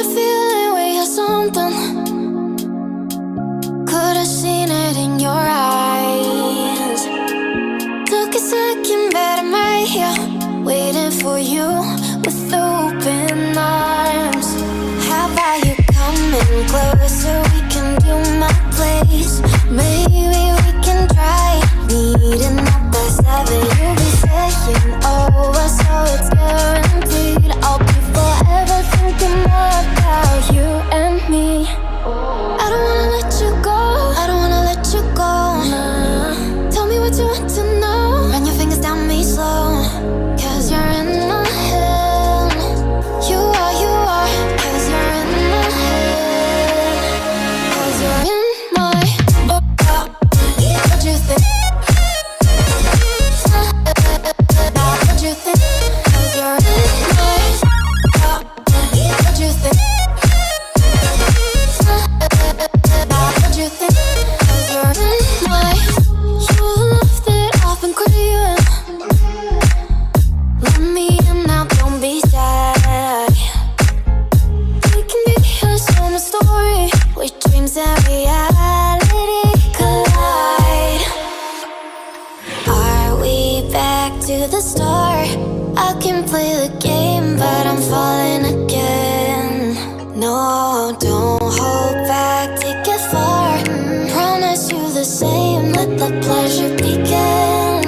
a feeling we had something. Could've seen it in your eyes. Took a second, but I'm right here, waiting for you with open arms. How about you coming closer? We can do my place. Maybe we can try meeting up by 7. You'll be saying over, so it's guaranteed. I'll be forever thinking more about you and me. I don't wanna let you go, I don't wanna let you go. Tell me what you want to know. Run your fingers down me slow, 'cause you're in my head. You are, 'cause you're in my head. 'Cause you're in my what you think? What you think? 'Cause you're in my what you think? What you think? 'Cause you're in my you love that I've been craving. Let me in now, don't be shy. We can be a summer story where dreams and reality collide. Are we back to the start? I can play the game, but I'm falling again. No, don't hold back, take it far. Promise you the same, let the pleasure begin.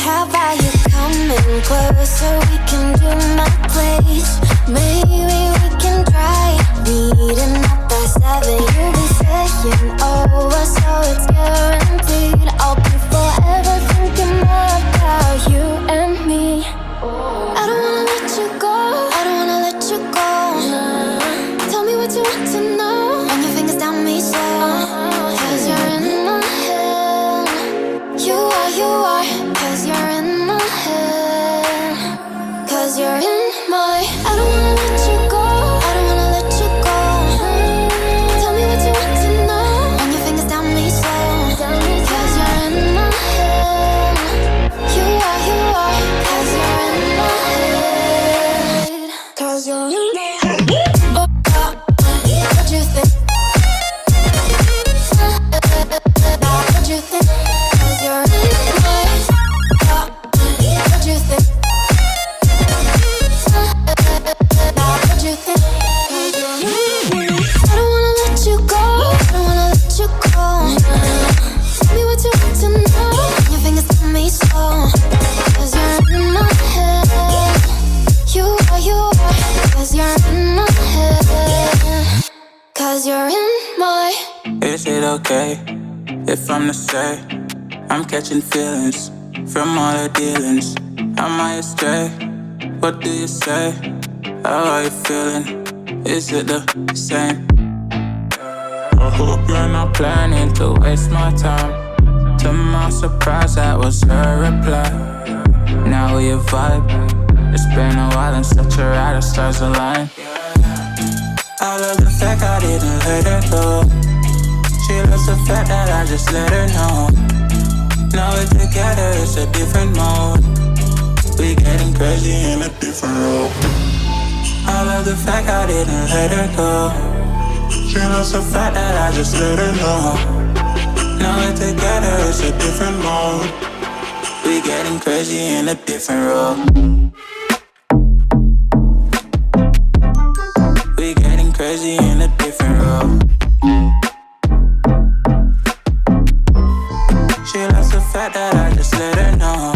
How about you coming closer? We can do my place. Maybe we can try meeting up by 7. You'll be saying over, so it's guaranteed. I'll be forever thinking more about you and me. I don't wanna let you go, I don't wanna let you go. Tell me what you want to know. Run your fingers down me slow, 'cause you're in my head. You are, 'cause you're in my head. 'Cause you're in my I don't wanna let you go, I don't wanna let you go. Tell me what you want to know. Run your fingers down me slow, 'cause you're in my head. You are, 'cause you're in my head. 'Cause you're in my head. What you think? What you think? 'Cause you're in my what you think? What you think? 'Cause you're in my I don't wanna let you go, I don't wanna let you go. Tell me what you want to know. Your fingers on me slow, 'cause you're in my head. You are, 'cause you're in my head. 'Cause you're in my Is it okay if I'm to say I'm catching feelings from all the dealings? Am I astray? What do you say? How are you feeling? Is it the same? I hope you're not planning to waste my time. To my surprise, that was her reply. Now we vibe. It's been a while and such a ride, the stars align. I love the fact I didn't let her go. She loves the fact that I just let her know. Now we're together, it's a different mode. We getting crazy in a different role. I love the fact I didn't let her go. She loves the fact that I just let her know. Now we're together, it's a different mode. We getting crazy in a different role. We getting crazy in a different role. She loves the fact that I just let her know.